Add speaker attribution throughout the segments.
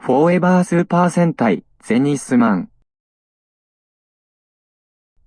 Speaker 1: フォーエバースーパー戦隊、ゼニスマン。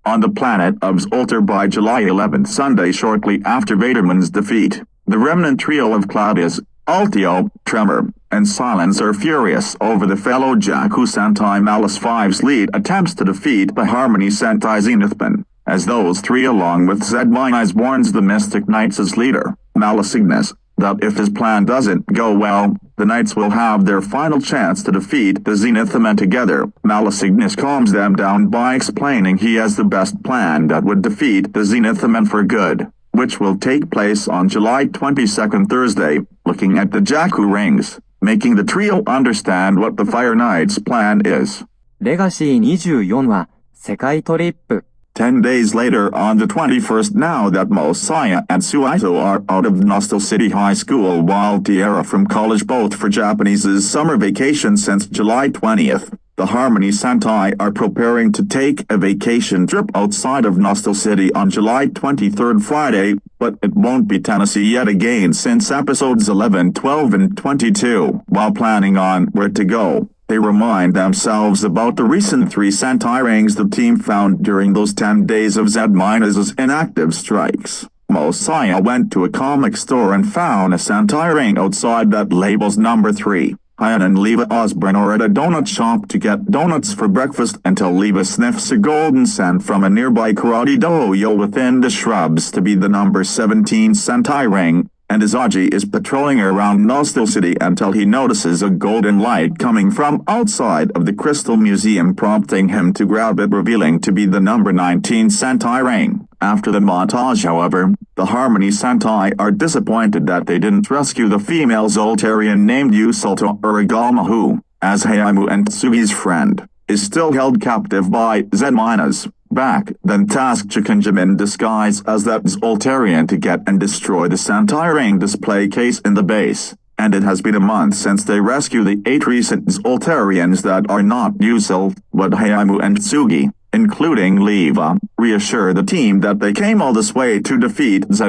Speaker 2: On the planet of Zoltar by July 11th Sunday shortly after Vaderman's defeat, the remnant trio of Claudius, Altio, Tremor, and Silence are furious over the fellow Jakku Sentai Malice 5's lead attempts to defeat the Harmony Sentai Zenithman, as those three along with Zenithman warns the Mystic Knights' leader, Malice Ignis, that if his plan doesn't go well, the Knights will have their final chance to defeat the Zenithman together. Malice Ignis calms them down by explaining he has the best plan that would defeat the Zenithman for good, which will take place on July 22nd Thursday, looking at the Jakku rings, making the trio understand what the Fire Knight's plan is.
Speaker 1: レガシー24は、世界トリップ。
Speaker 2: 10 days later on the 21st now that Mosiah and Suito are out of Nostal City High School while Tierra from college both for Japanese's summer vacation since July 20th. The Harmony Sentai are preparing to take a vacation trip outside of Nostal City on July 23rd Friday, but it won't be Tennessee yet again since episodes 11, 12 and 22. While planning on where to go, they remind themselves about the recent 3 Sentai rings the team found during those 10 days of Z-Minus's inactive strikes. Mosiah went to a comic store and found a Sentai ring outside that labels number 3. Hyan and Leva Osborne are at a donut shop to get donuts for breakfast until Leva sniffs a golden scent from a nearby karate dojo within the shrubs to be the number 17 Sentai ring, and Izagi is patrolling around Nostal City until he notices a golden light coming from outside of the Crystal Museum, prompting him to grab it, revealing to be the number 19 Sentai ring. After the montage, however, the Harmony Sentai are disappointed that they didn't rescue the female Zoltarian named Yusalto Urigama who, as Heimu and Tsugi's friend, is still held captive by Z-Minus. Back then tasked Chikunjim in disguise as that Zoltarian to get and destroy the Sentai ring display case in the base, and it has been a month since they rescue the 8 recent Zoltarians that are not Yusil, but Heimu and Tsugi, including Leva, reassure the team that they came all this way to defeat Z-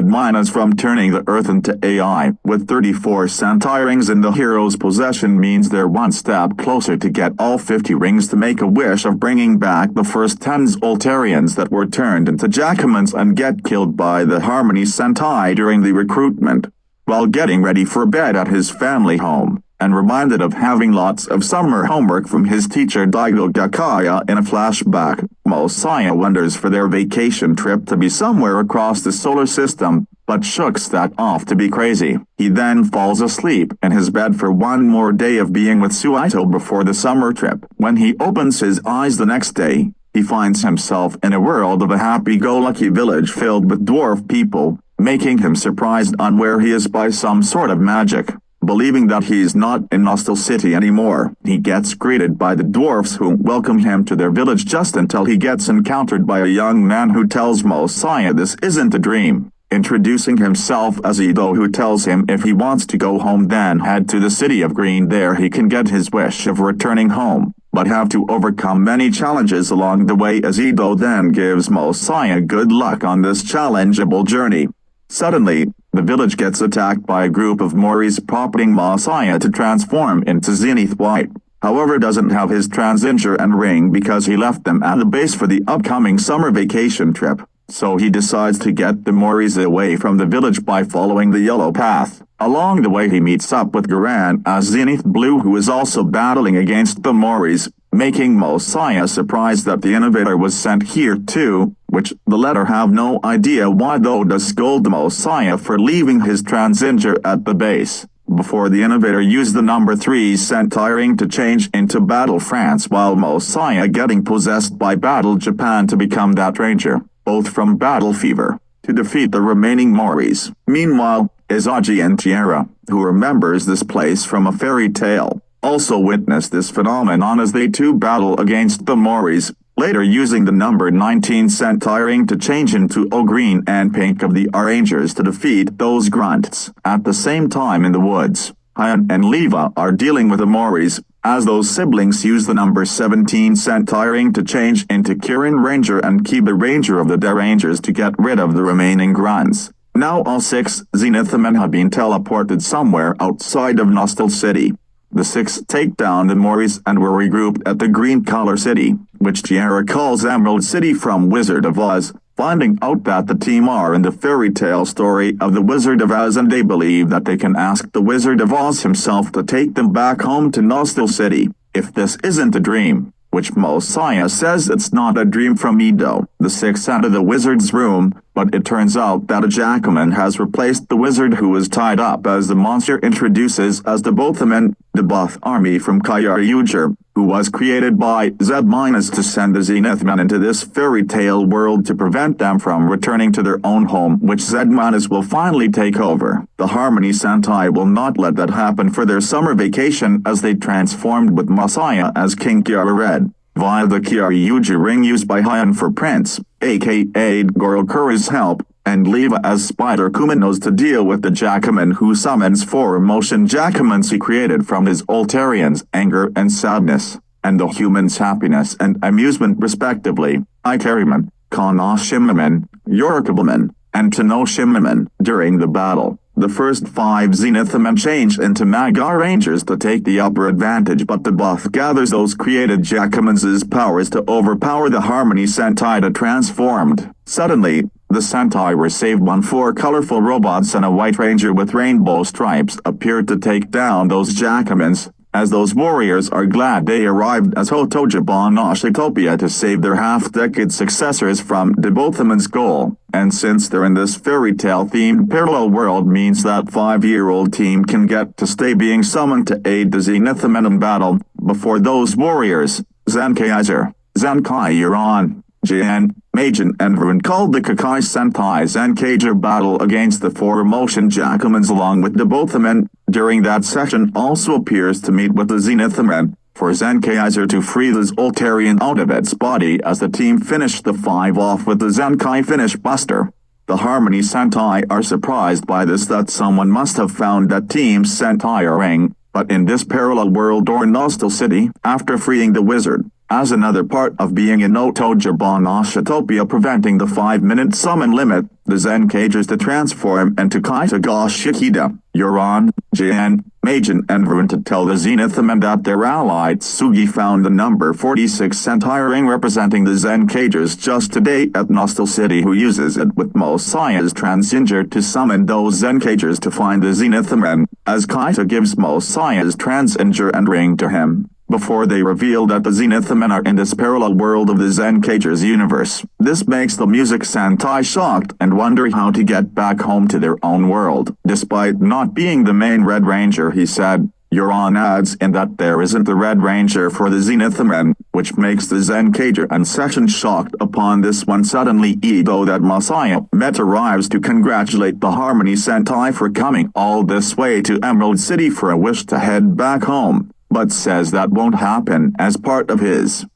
Speaker 2: from turning the Earth into AI. With 34 Sentai rings in the hero's possession means they're one step closer to get all 50 rings to make a wish of bringing back the first 10 Zoltarians that were turned into Jackamans and get killed by the Harmony Sentai during the recruitment. While getting ready for bed at his family home, and reminded of having lots of summer homework from his teacher Daigo Gakaya in a flashback, Mosiah wonders for their vacation trip to be somewhere across the solar system, but shooks that off to be crazy. He then falls asleep in his bed for one more day of being with Suito before the summer trip. When he opens his eyes the next day, he finds himself in a world of a happy-go-lucky village filled with dwarf people, making him surprised on where he is by some sort of magic. Believing that he's not in Nostal City anymore, he gets greeted by the dwarfs who welcome him to their village just until he gets encountered by a young man who tells Mosiah this isn't a dream, introducing himself as Ido, who tells him if he wants to go home then head to the City of Green. There he can get his wish of returning home, but have to overcome many challenges along the way, as Ido then gives Mosiah good luck on this challengeable journey. Suddenly, the village gets attacked by a group of Moris, prompting Mosiah to transform into Zenith White. However, doesn't have his transinger and ring because he left them at the base for the upcoming summer vacation trip. So he decides to get the Moris away from the village by following the yellow path. Along the way he meets up with Garan as Zenith Blue, who is also battling against the Moris, making Mosiah surprised that the innovator was sent here too, which the latter have no idea why, though does scold Mosiah for leaving his transinger at the base, before the innovator used the number 3 Sentai ring to change into Battle France while Mosiah getting possessed by Battle Japan to become that ranger, both from Battle Fever, to defeat the remaining Moris. Meanwhile, Izagi and Tierra, who remembers this place from a fairy tale, also witness this phenomenon as they too battle against the Moris, later using the number 19 Sentai ring to change into green and pink of the Rangers to defeat those grunts. At the same time in the woods, Hyan and Leva are dealing with the Moris, as those siblings use the number 17 Sentai ring to change into Kirin Ranger and Kiba Ranger of the Derangers to get rid of the remaining grunts. Now all 6 Zenithman have been teleported somewhere outside of Nostal City. The six take down the Moris and were regrouped at the Green Collar City, which Tiara calls Emerald City from Wizard of Oz, finding out that the team are in the fairy tale story of the Wizard of Oz, and they believe that they can ask the Wizard of Oz himself to take them back home to Nostal City, if this isn't a dream. Which Mosiah says it's not a dream from Edo. The six enter the wizard's room, but it turns out that a Jackaman has replaced the wizard who was tied up, as the monster introduces as the Bothaman, the Both army from Kyryuger, who was created by Zenithman to send the Zenithman into this fairy tale world to prevent them from returning to their own home, which Zenithman will finally take over. The Harmony Sentai will not let that happen for their summer vacation, as they transformed with Mosiah as King Kyara via the Kyryuger ring used by Hyun for Prince, aka Gorokura's help, and Leva as Spider Kuminos to deal with the Jackaman, who summons four emotion Jackamans he created from his Altarians' anger and sadness, and the humans' happiness and amusement respectively, Ikariman, Kanoshimaman, Yorikabaman, and Tanoshimaman. During the battle, the first five Zenithman change into Maga Rangers to take the upper advantage, but the Both gathers those created Jackamans' powers to overpower the Harmony Sentai that transformed. Suddenly, the Sentai were saved when four colorful robots and a White Ranger with rainbow stripes appeared to take down those Jackamans, as those warriors are glad they arrived as Hotojabon Oshitopia to save their half-decade successors from the Bothaman's goal. And since they're in this fairy tale themed parallel world, means that 5-year-old team can get to stay being summoned to aid the Zenithman in battle before those warriors. Zenkaiser, Zenkai Yuron, Jian, Majin and Varun called the Kakai Sentai Zenkaiger battle against the four emotion Jackamans along with the Bothaman. During that session also appears to meet with the Zenithman, for Zenkaiser to free the Altarian out of its body, as the team finished the five off with the Zenkai Finish Buster. The Harmony Sentai are surprised by this, that someone must have found that team's Sentai ring, but in this parallel world or Nostal City, after freeing the wizard, as another part of being in Otojabon Oshitopia preventing the 5-minute summon limit, the Zenkaigers to transform into Kaitaga Shikida, Yuron, Jian, Majin and Varun to tell the Zenithman that their ally Tsugi found the number 46 Sentai ring representing the Zenkaigers just today at Nostal City, who uses it with Mosiah's Transinger to summon those Zenkaigers to find the Zenithman, as Kaita gives Mosiah's Transinger and ring to him, before they reveal that the Zenithman are in this parallel world of the Zenkaigers universe. This makes the Music Sentai shocked and wonder how to get back home to their own world. Despite not being the main Red Ranger, he said, Euron adds in that there isn't the Red Ranger for the Zenithman, which makes the Zenkaiger and Session shocked upon this when suddenly Edo that Mosiah met arrives to congratulate the Harmony Sentai for coming all this way to Emerald City for a wish to head back home, but says that won't happen as part of his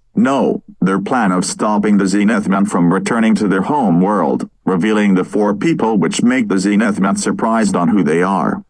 Speaker 2: their plan of stopping the Zenithman from returning to their home world, revealing the four people, which make the Zenithman surprised on who they are.